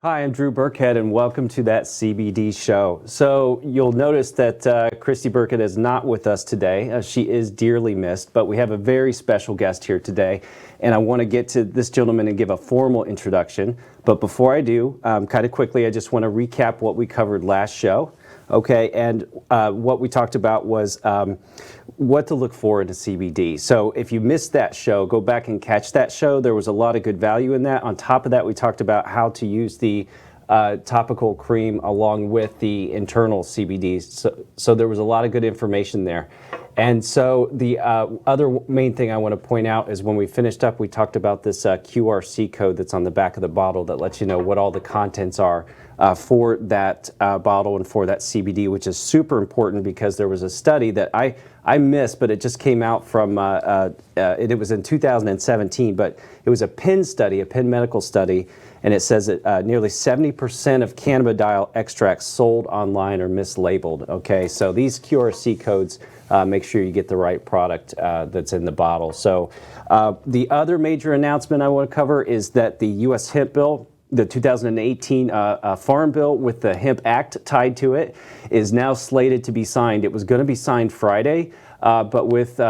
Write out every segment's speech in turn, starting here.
Hi, I'm Drew Burkhead, and welcome to That CBD Show. So you'll notice that Christy Burkhead is not with us today. She is dearly missed, but we have a very special guest here today, and I want to get to this gentleman and give a formal introduction. But before I do, kind of quickly, I just want to recap what we covered last show. Okay, and what we talked about was what to look for in a CBD. So if you missed that show, go back and catch that show. There was a lot of good value in that. On top of that, we talked about how to use the topical cream along with the internal CBDs. So there was a lot of good information there. And so the other main thing I want to point out is when we finished up, we talked about this QRC code that's on the back of the bottle that lets you know what all the contents are for that bottle and for that CBD, which is super important because there was a study that I missed, but it just came out from, it was in 2017, but it was a Penn study, a Penn medical study, and it says that nearly 70% of cannabidiol extracts sold online are mislabeled. Okay, so these QRC codes make sure you get the right product that's in the bottle. So the other major announcement I want to cover is that the U.S. hemp bill, the 2018 Farm Bill with the Hemp Act tied to it, is now slated to be signed. It was going to be signed Friday, but with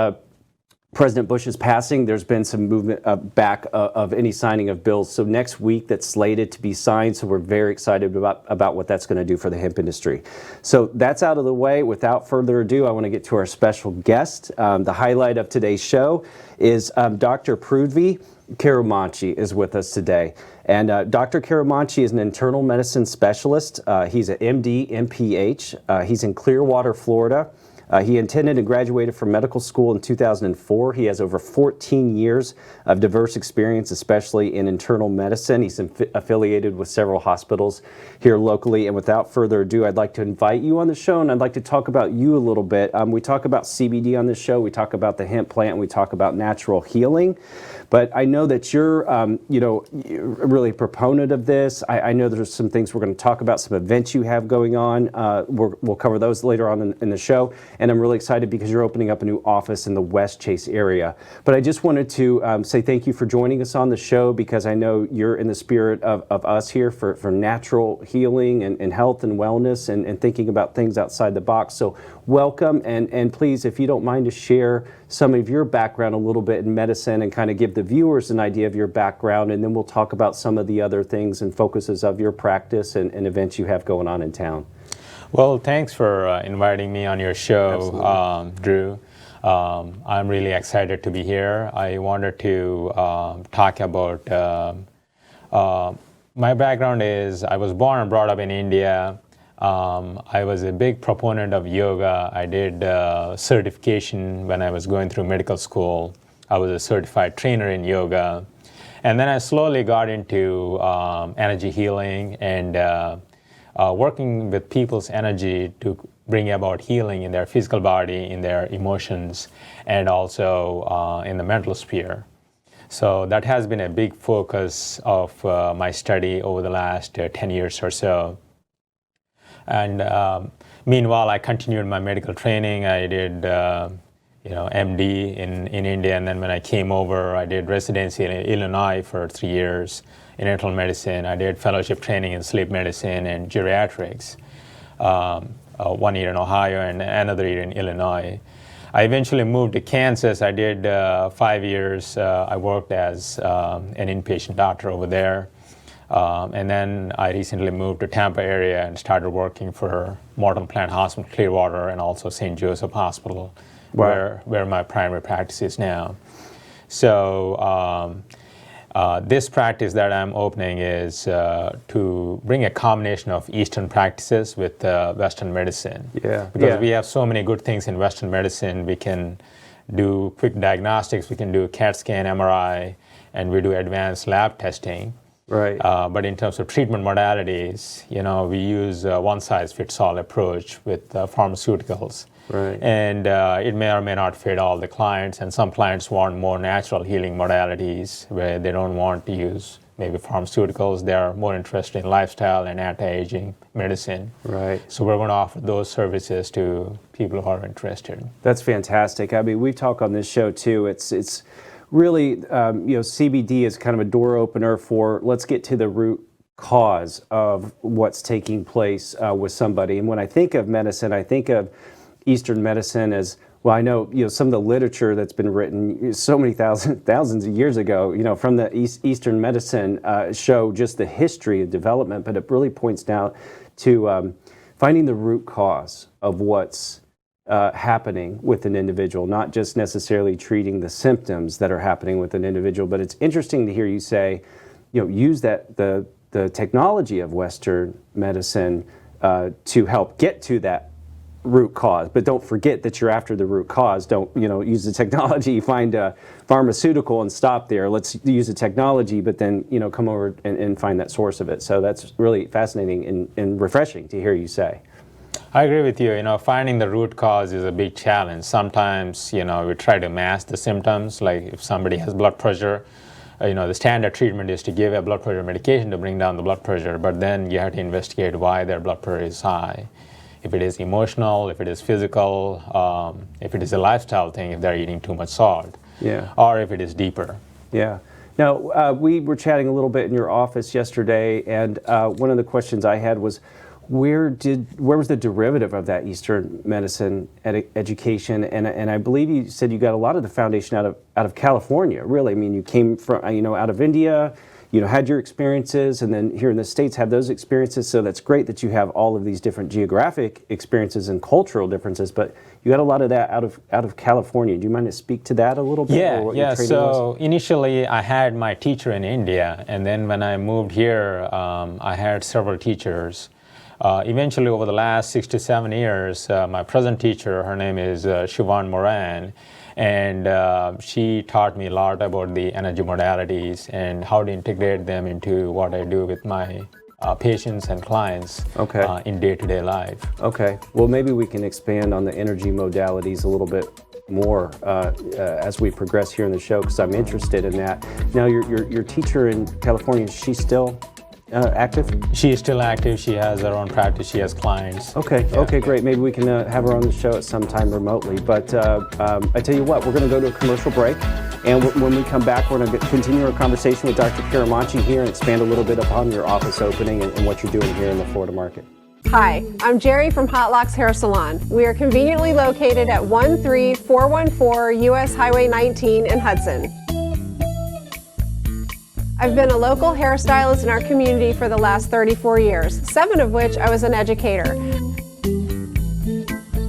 President Bush's passing, there's been some movement back of any signing of bills. So next week, that's slated to be signed. So we're very excited about what that's going to do for the hemp industry. So that's out of the way. Without further ado, I want to get to our special guest. The highlight of today's show is Dr. Prudhvi Karumanchi is with us today. And Dr. Karumanchi is an internal medicine specialist. He's an MD, MPH. He's in Clearwater, Florida. He attended and graduated from medical school in 2004. He has over 14 years of diverse experience, especially in internal medicine. He's affiliated with several hospitals here locally. And without further ado, I'd like to invite you on the show, and I'd like to talk about you a little bit. We talk about CBD on this show. We talk about the hemp plant. And we talk about natural healing. But I know that you're, really a proponent of this. I know there's some things we're going to talk about, some events you have going on. We'll cover those later on in the show. And I'm really excited because you're opening up a new office in the West Chase area. But I just wanted to say thank you for joining us on the show, because I know you're in the spirit of us here for natural healing and health and wellness and thinking about things outside the box. So welcome, and please, if you don't mind, to share some of your background a little bit in medicine and kind of give the viewers an idea of your background, and then we'll talk about some of the other things and focuses of your practice and events you have going on in town. Well, thanks for inviting me on your show, Drew. I'm really excited to be here. I wanted to talk about my background is I was born and brought up in India. I was a big proponent of yoga. I did certification when I was going through medical school. I was a certified trainer in yoga. And then I slowly got into energy healing and working with people's energy to bring about healing in their physical body, in their emotions, and also in the mental sphere. So that has been a big focus of my study over the last 10 years or so. And meanwhile, I continued my medical training. I did, MD in India, and then when I came over, I did residency in Illinois for 3 years in internal medicine. I did fellowship training in sleep medicine and geriatrics, 1 year in Ohio and another year in Illinois. I eventually moved to Kansas. I did 5 years. I worked as an inpatient doctor over there. And then I recently moved to Tampa area and started working for Morton Plant Hospital, Clearwater, and also St. Joseph Hospital, where my primary practice is now. So this practice that I'm opening is to bring a combination of Eastern practices with Western medicine. Because we have so many good things in Western medicine. We can do quick diagnostics, we can do CAT scan, MRI, and we do advanced lab testing. Right. But in terms of treatment modalities, we use a one-size-fits-all approach with pharmaceuticals. Right. And it may or may not fit all the clients, and some clients want more natural healing modalities where they don't want to use maybe pharmaceuticals. They're more interested in lifestyle and anti-aging medicine. Right. So we're going to offer those services to people who are interested. That's fantastic. I mean, we talk on this show too. It's really, CBD is kind of a door opener for let's get to the root cause of what's taking place with somebody. And when I think of medicine, I think of Eastern medicine as, well, I know, some of the literature that's been written so many thousands of years ago, from the Eastern medicine show just the history of development, but it really points down to finding the root cause of what's happening with an individual, not just necessarily treating the symptoms that are happening with an individual. But it's interesting to hear you say, use the technology of Western medicine to help get to that root cause, but don't forget that you're after the root cause. Don't use the technology, find a pharmaceutical and stop there. Let's use the technology, but then come over and find that source of it. So that's really fascinating and refreshing to hear you say. I agree with you. Finding the root cause is a big challenge. Sometimes we try to mask the symptoms. Like if somebody has blood pressure, the standard treatment is to give a blood pressure medication to bring down the blood pressure, but then you have to investigate why their blood pressure is high. If it is emotional, if it is physical, if it is a lifestyle thing, if they're eating too much salt, or if it is deeper. Yeah. Now, we were chatting a little bit in your office yesterday, and one of the questions I had was, where was the derivative of that Eastern medicine education? And I believe you said you got a lot of the foundation out of California. Really, I mean, you came from out of India. Had your experiences, and then here in the States have those experiences. So that's great that you have all of these different geographic experiences and cultural differences, but you got a lot of that out of California. Do you mind to speak to that a little bit? Yeah. So initially I had my teacher in India, and then when I moved here, I had several teachers. Eventually, over the last 6 to 7 years, my present teacher, her name is Siobhan Moran, and she taught me a lot about the energy modalities and how to integrate them into what I do with my patients and clients in day-to-day life. Okay. Well, maybe we can expand on the energy modalities a little bit more as we progress here in the show, because I'm interested in that. Now, your teacher in California, is she still active? She is still active. She has her own practice. She has clients. Okay, great. Maybe we can have her on the show at some time remotely. But I tell you what, we're going to go to a commercial break. And when we come back, we're going to continue our conversation with Dr. Karumanchi here and expand a little bit upon your office opening and what you're doing here in the Florida market. Hi, I'm Jerry from Hot Locks Hair Salon. We are conveniently located at 13414 US Highway 19 in Hudson. I've been a local hairstylist in our community for the last 34 years, 7 of which I was an educator.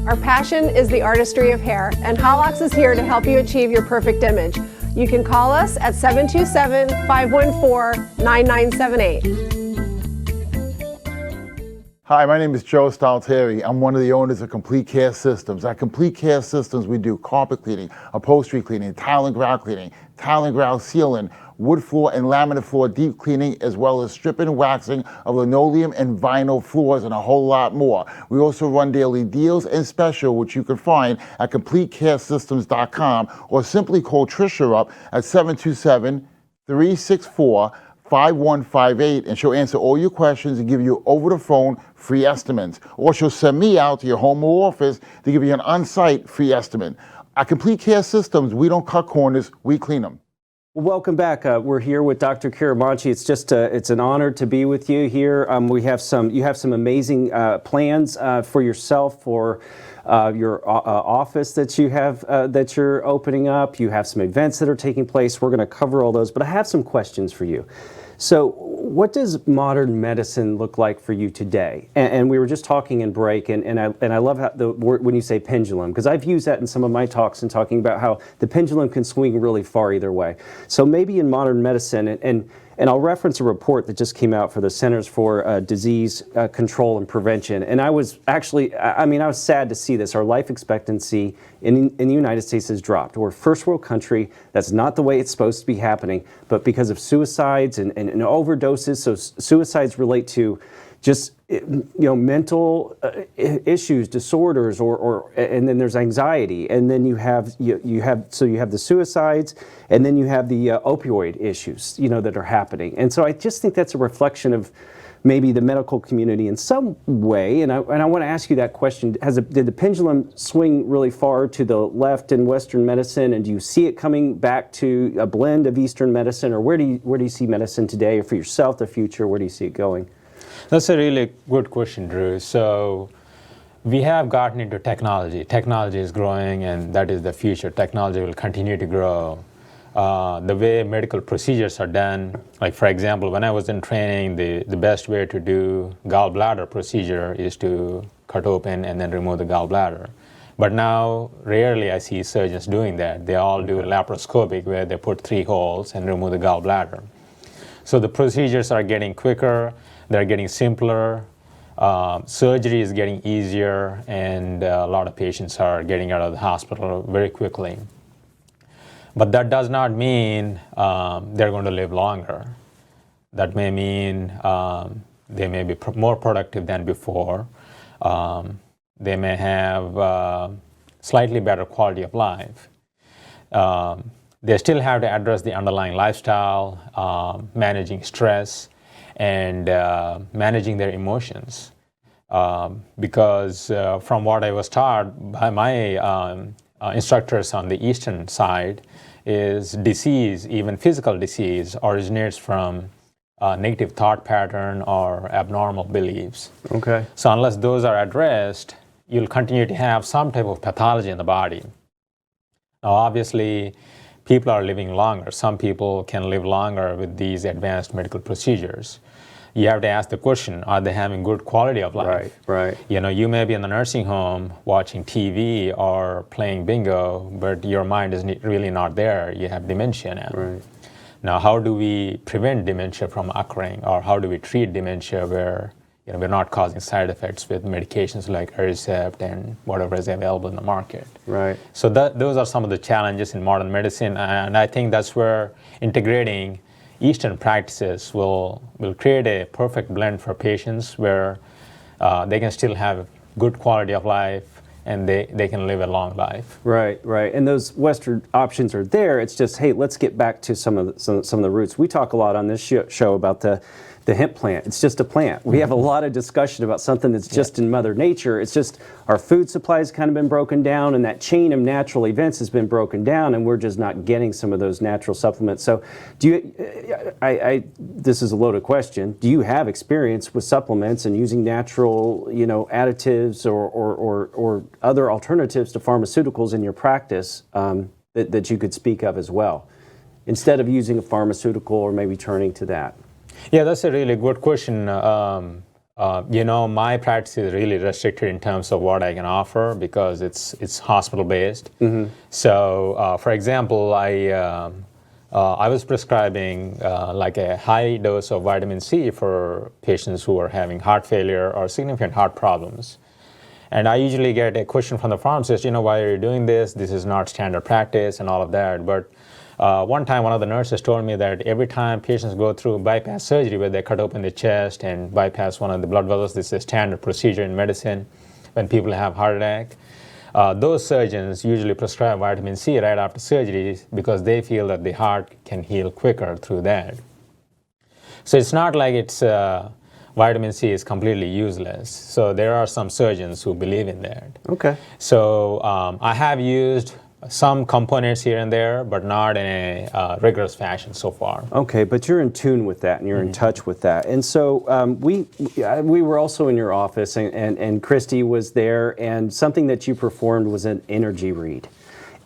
Our passion is the artistry of hair, and Hot Locks is here to help you achieve your perfect image. You can call us at 727-514-9978. Hi, my name is Joe Stalteri. I'm one of the owners of Complete Care Systems. At Complete Care Systems, we do carpet cleaning, upholstery cleaning, tile and grout sealing, wood floor and laminate floor deep cleaning, as well as stripping and waxing of linoleum and vinyl floors, and a whole lot more. We also run daily deals and special, which you can find at CompleteCareSystems.com, or simply call Trisha up at 727-364-5158, and she'll answer all your questions and give you over the phone free estimates. Or she'll send me out to your home or office to give you an on-site free estimate. At Complete Care Systems, we don't cut corners, we clean them. Welcome back. We're here with Dr. Karumanchi. It's just it's an honor to be with you here. You have some amazing plans for yourself, for your office that you have that you're opening up. You have some events that are taking place. We're going to cover all those, but I have some questions for you. So what does modern medicine look like for you today? And we were just talking in break, and I love how the word, when you say pendulum, because I've used that in some of my talks and talking about how the pendulum can swing really far either way. So maybe in modern medicine, and I'll reference a report that just came out for the Centers for Disease Control and Prevention. And I was actually, I was sad to see this. Our life expectancy in the United States has dropped. We're a first world country. That's not the way it's supposed to be happening. But because of suicides and overdoses, so suicides relate to just mental issues, disorders, and then there's anxiety, and then you have the suicides, and then you have the opioid issues that are happening. And so I just think that's a reflection of maybe the medical community in some way. And I want to ask you that question. Did the pendulum swing really far to the left in Western medicine, and do you see it coming back to a blend of Eastern medicine, or where do you see medicine today, or for yourself, the future, where do you see it going? That's a really good question, Drew. So we have gotten into technology. Technology is growing, and that is the future. Technology will continue to grow. The way medical procedures are done, like for example, when I was in training, the best way to do gallbladder procedure is to cut open and then remove the gallbladder. But now, rarely I see surgeons doing that. They all do laparoscopic, where they put 3 holes and remove the gallbladder. So the procedures are getting quicker, they're getting simpler, surgery is getting easier, and a lot of patients are getting out of the hospital very quickly. But that does not mean they're going to live longer. That may mean they may be more productive than before. They may have slightly better quality of life. They still have to address the underlying lifestyle, managing stress, and managing their emotions. Because from what I was taught by my instructors on the Eastern side, is disease, even physical disease, originates from negative thought pattern or abnormal beliefs. Okay. So unless those are addressed, you'll continue to have some type of pathology in the body. Now, obviously, people are living longer. Some people can live longer with these advanced medical procedures. You have to ask the question, are they having good quality of life? Right. You know, you may be in the nursing home watching TV or playing bingo, but your mind is really not there. You have dementia now. Right. Now, how do we prevent dementia from occurring, or how do we treat dementia where we're not causing side effects with medications like Aricept and whatever is available in the market? Right. So those are some of the challenges in modern medicine, and I think that's where integrating Eastern practices will create a perfect blend for patients where they can still have good quality of life and they can live a long life. Right. And those Western options are there. It's just, hey, let's get back to some of the roots. We talk a lot on this show about the hemp plant. It's just a plant. We have a lot of discussion about something that's just in Mother Nature. It's just our food supply has kind of been broken down, and that chain of natural events has been broken down, and we're just not getting some of those natural supplements. So do you, this is a loaded question, do you have experience with supplements and using natural, additives or other alternatives to pharmaceuticals in your practice that you could speak of as well, instead of using a pharmaceutical or maybe turning to that? Yeah, that's a really good question. My practice is really restricted in terms of what I can offer because it's hospital-based. Mm-hmm. So, for example, I was prescribing like a high dose of vitamin C for patients who are having heart failure or significant heart problems. And I usually get a question from the pharmacist, why are you doing this? This is not standard practice and all of that. But one time, one of the nurses told me that every time patients go through bypass surgery where they cut open the chest and bypass one of the blood vessels, this is a standard procedure in medicine when people have heart attack. Those surgeons usually prescribe vitamin C right after surgery because they feel that the heart can heal quicker through that. So it's not like vitamin C is completely useless. So there are some surgeons who believe in that. Okay. So I have used some components here and there, but not in a rigorous fashion so far. Okay, but you're in tune with that and you're in touch with that. And so we were also in your office and Christy was there, and something that you performed was an energy read.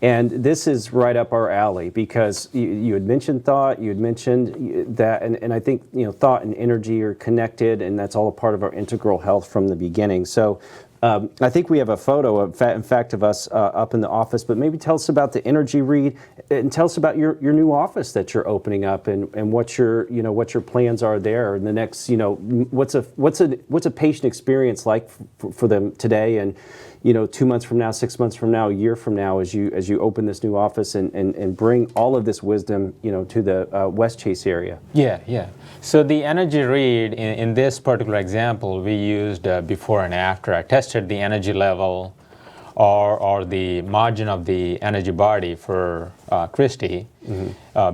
And this is right up our alley because you had mentioned thought, you had mentioned that, and I think thought and energy are connected, and that's all a part of our integral health from the beginning. So I think we have a photo, in fact, of us up in the office, but maybe tell us about the energy read and tell us about your new office that you're opening up and what your plans are there in the next, what's a patient experience like for them today and 2 months from now, 6 months from now, a year from now, as you open this new office and bring all of this wisdom, to the West Chase area. Yeah. So the energy read in this particular example, we used before and after. I tested the energy level or the margin of the energy body for Christy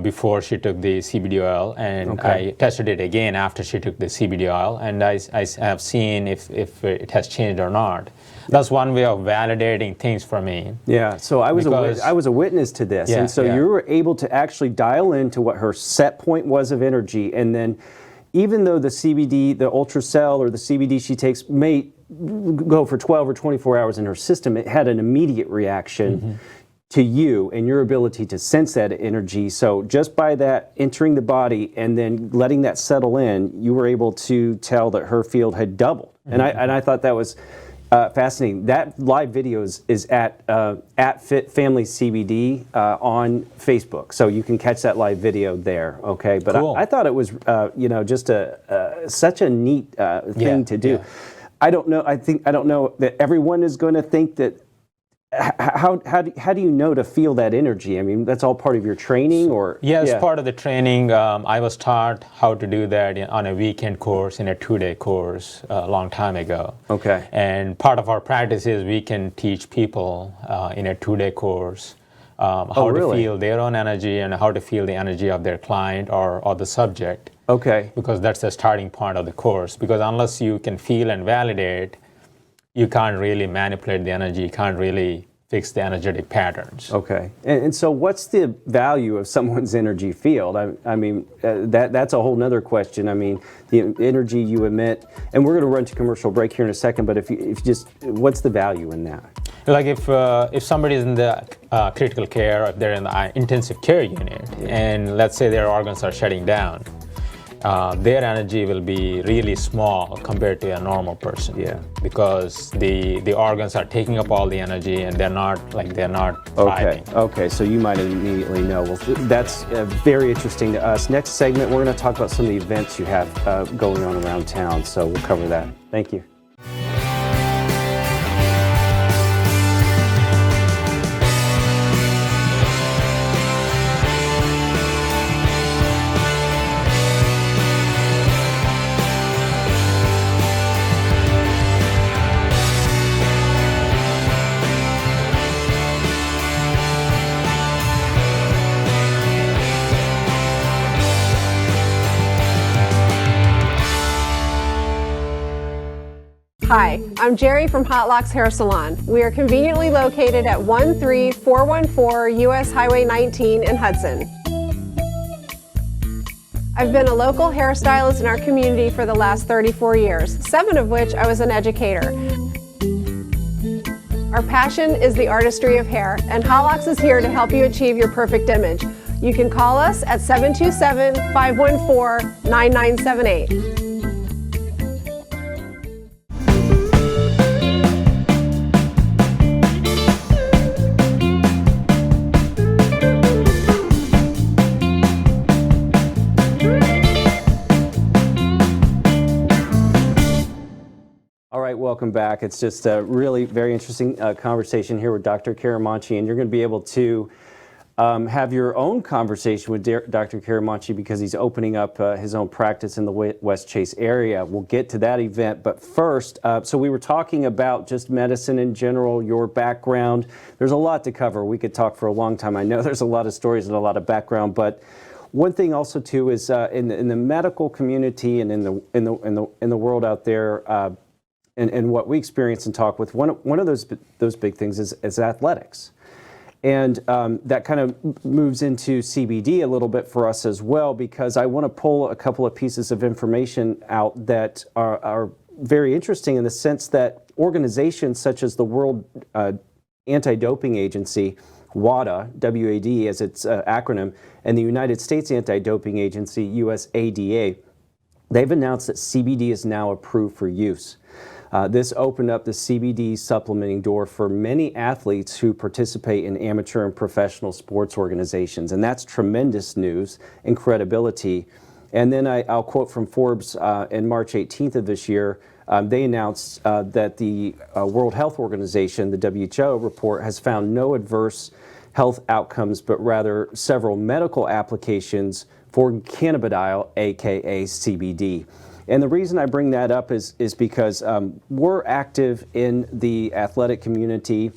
before she took the CBD oil, and I tested it again after she took the CBD oil, and I have seen if it has changed or not. That's one way of validating things for me. Yeah, so I was a witness to this, and so you were able to actually dial into what her set point was of energy, and then even though the CBD, the Ultracell or the CBD she takes may go for 12 or 24 hours in her system, it had an immediate reaction to you and your ability to sense that energy. So just by that entering the body and then letting that settle in, you were able to tell that her field had doubled. And I thought that was fascinating. That live video is at Fit Family CBD on Facebook, so you can catch that live video there. Okay, but cool. I thought it was just such a neat thing to do. Yeah. I don't know. I don't know that everyone is going to think that. How do you know to feel that energy? I mean, that's all part of your training, or yes, part of the training. I was taught how to do that on a weekend course, in a 2-day course, a long time ago. Okay. And part of our practice is we can teach people in a 2-day course how to feel their own energy and how to feel the energy of their client or the subject. Okay. Because that's the starting point of the course. Because unless you can feel and validate, you can't really manipulate the energy. You can't really fix the energetic patterns. Okay. And so what's the value of someone's energy field? I mean, that's a whole nother question. I mean, the energy you emit, and we're going to run to commercial break here in a second, but if you just, what's the value in that? Like if somebody's in the critical care, if they're in the intensive care unit, and let's say their organs are shutting down, their energy will be really small compared to a normal person. Yeah. Because the organs are taking up all the energy, and they're not thriving. Okay. So you might immediately know. Well, that's very interesting to us. Next segment, we're going to talk about some of the events you have going on around town. So we'll cover that. Thank you. Hi, I'm Jerry from Hot Locks Hair Salon. We are conveniently located at 13414 US Highway 19 in Hudson. I've been a local hairstylist in our community for the last 34 years, 7 of which I was an educator. Our passion is the artistry of hair, and Hot Locks is here to help you achieve your perfect image. You can call us at 727-514-9978. Welcome back. It's just a really very interesting conversation here with Dr. Karumanchi, and you're going to be able to have your own conversation with Dr. Karumanchi because he's opening up his own practice in the West Chase area. We'll get to that event, but first, so we were talking about just medicine in general, your background. There's a lot to cover. We could talk for a long time. I know there's a lot of stories and a lot of background, but one thing also too is in the medical community and in the world out there. And what we experience and talk with, one of those big things is athletics. And that kind of moves into CBD a little bit for us as well, because I want to pull a couple of pieces of information out that are very interesting in the sense that organizations such as the World Anti-Doping Agency, WADA, W-A-D as its acronym, and the United States Anti-Doping Agency, USADA, they've announced that CBD is now approved for use. This opened up the CBD supplementing door for many athletes who participate in amateur and professional sports organizations, and that's tremendous news and credibility. And then I'll quote from Forbes in March 18th of this year. They announced that the World Health Organization, the WHO report, has found no adverse health outcomes, but rather several medical applications for cannabidiol, aka CBD. And the reason I bring that up is because we're active in the athletic community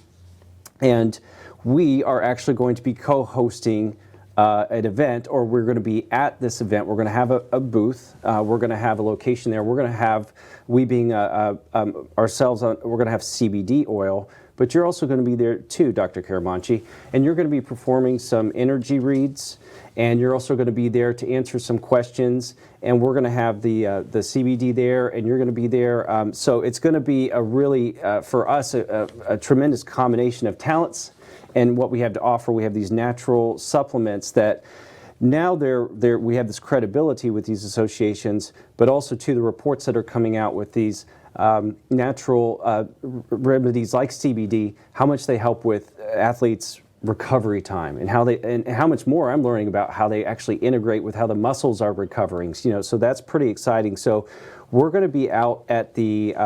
And we are actually going to be co-hosting an event, or we're going to be at this event. We're going to have a booth. We're going to have a location there. We're going to have, we being ourselves, we're going to have CBD oil, but you're also going to be there too, Dr. Karumanchi, and you're going to be performing some energy reads, and you're also going to be there to answer some questions, and we're going to have the CBD there, and you're going to be there. So it's going to be a really, for us, a tremendous combination of talents and what we have to offer. We have these natural supplements that now we have this credibility with these associations, but also to the reports that are coming out with these natural remedies like CBD, how much they help with athletes' recovery time, and how much more I'm learning about how they actually integrate with how the muscles are recovering. So that's pretty exciting. So we're going to be out at the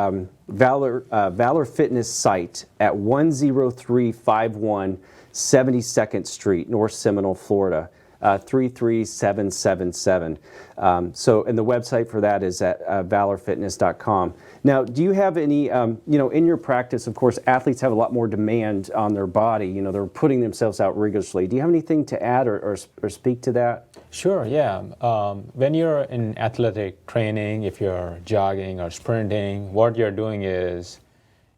Valor Fitness site at 10351 72nd Street, North Seminole, Florida, 33777. And the website for that is at valorfitness.com. Now, do you have any, in your practice, of course, athletes have a lot more demand on their body. They're putting themselves out rigorously. Do you have anything to add or speak to that? Sure, yeah. When you're in athletic training, if you're jogging or sprinting, what you're doing is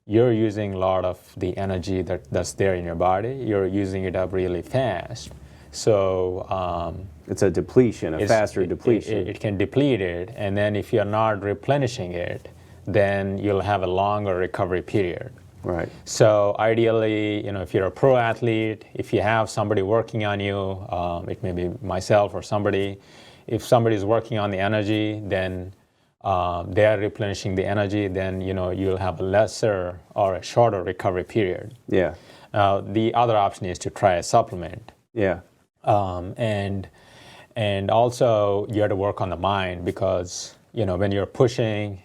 you're using a lot of the energy that's there in your body. You're using it up really fast. So it's a depletion, a faster depletion. It can deplete it, and then if you're not replenishing it, then you'll have a longer recovery period. Right. So ideally, if you're a pro athlete, if you have somebody working on you, it may be myself or somebody, if somebody's working on the energy, then they are replenishing the energy, then you'll have a lesser or a shorter recovery period. Yeah. The other option is to try a supplement. Yeah. And also you have to work on the mind, because when you're pushing,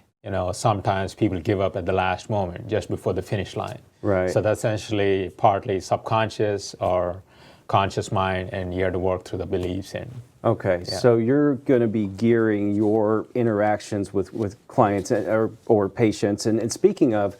sometimes people give up at the last moment, just before the finish line. Right. So that's essentially partly subconscious or conscious mind, and you have to work through the beliefs. Okay, yeah. So you're going to be gearing your interactions with clients or patients, and speaking of,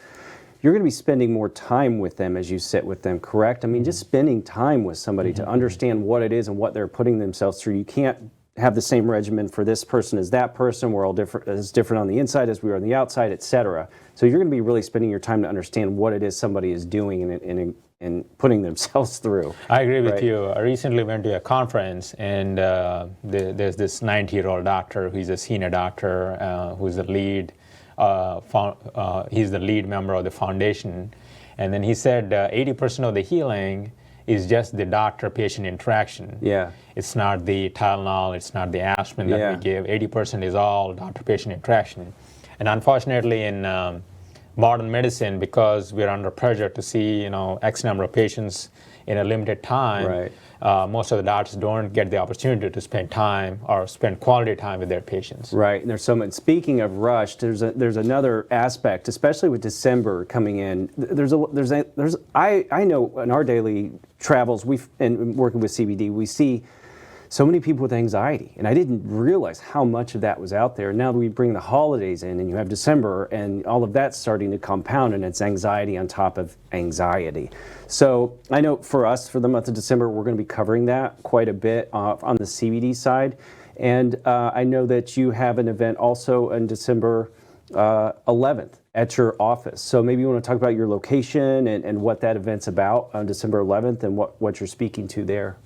you're going to be spending more time with them as you sit with them, correct? I mean, just spending time with somebody to understand what it is and what they're putting themselves through. You can't have the same regimen for this person as that person. We're all different on the inside as we are on the outside, et cetera. So you're going to be really spending your time to understand what it is somebody is doing and putting themselves through. I agree with you. I recently went to a conference, and there's this 90-year-old doctor who's a senior doctor who's the lead. He's the lead member of the foundation, and then he said 80% of the healing is just the doctor-patient interaction. Yeah. It's not the Tylenol, it's not the aspirin that we give. 80% is all doctor-patient interaction. And unfortunately in modern medicine, because we're under pressure to see X number of patients in a limited time, most of the doctors don't get the opportunity to spend time or spend quality time with their patients. Right, and there's so much. Speaking of rush, there's another aspect, especially with December coming in. I know in our daily travels, and working with CBD, we see so many people with anxiety, and I didn't realize how much of that was out there. Now that we bring the holidays in, and you have December, and all of that's starting to compound, and it's anxiety on top of anxiety. So I know for us, for the month of December, we're going to be covering that quite a bit on the CBD side, and I know that you have an event also on December 11th at your office. So maybe you want to talk about your location and what that event's about on December 11th and what you're speaking to there.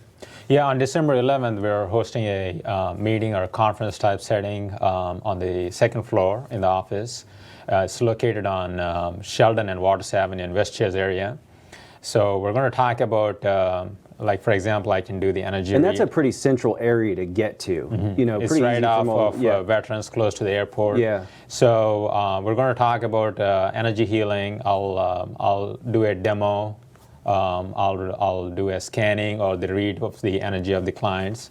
Yeah, on December 11th, we're hosting a meeting or a conference type setting on the second floor in the office. It's located on Sheldon and Waters Avenue in West Chase area. So we're going to talk about, like for example, I can do the energy. And that's a pretty central area to get to. It's pretty right easy off from of Veterans, close to the airport. Yeah. So we're going to talk about energy healing. I'll do a demo. I'll do a scanning or the read of the energy of the clients,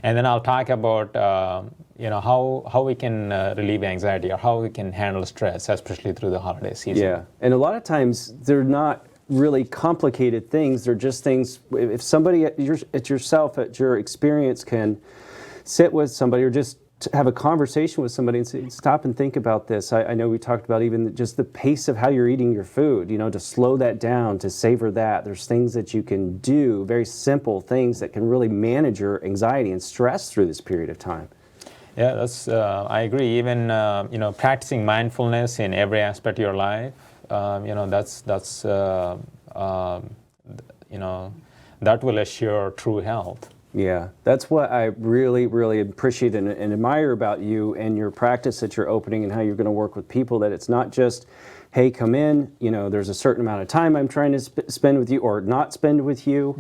and then I'll talk about how we can relieve anxiety or how we can handle stress, especially through the holiday season. Yeah, and a lot of times they're not really complicated things. They're just things. If somebody at your experience can sit with somebody or just to have a conversation with somebody and say, stop and think about this. I know we talked about even just the pace of how you're eating your food, you know, to slow that down, to savor that. There's things that you can do, very simple things that can really manage your anxiety and stress through this period of time. Yeah, that's, I agree. Even, you know, practicing mindfulness in every aspect of your life, you know, you know, that will assure true health. Yeah, that's what I really, really appreciate and admire about you and your practice that you're opening and how you're going to work with people, that it's not just, hey, come in, you know, there's a certain amount of time I'm trying to spend with you or not spend with you.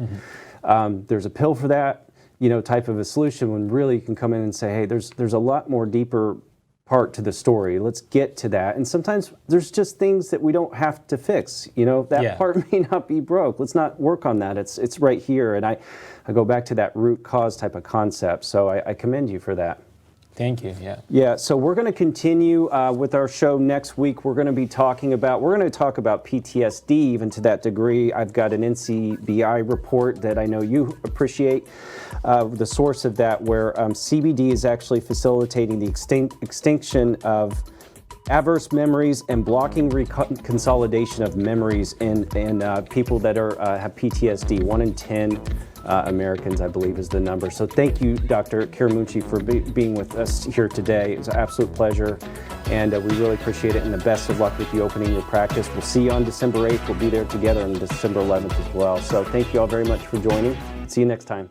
Mm-hmm. There's a pill for that, you know, type of a solution, when really you can come in and say, hey, there's a lot more deeper part to the story. Let's get to that. And sometimes there's just things that we don't have to fix. You know, that part may not be broke. Let's not work on that. It's right here. And I go back to that root cause type of concept. So I commend you for that. Thank you. Yeah. Yeah. So we're going to continue with our show next week. We're going to talk about PTSD, even to that degree. I've got an NCBI report that I know you appreciate. The source of that, where CBD is actually facilitating the extinction of adverse memories and blocking consolidation of memories in people that have PTSD. 1 in 10 Americans, I believe, is the number. So thank you, Dr. Karumanchi, for being with us here today. It's an absolute pleasure, and we really appreciate it, and the best of luck with you opening your practice. We'll see you on December 8th. We'll be there together on December 11th as well. So thank you all very much for joining. See you next time.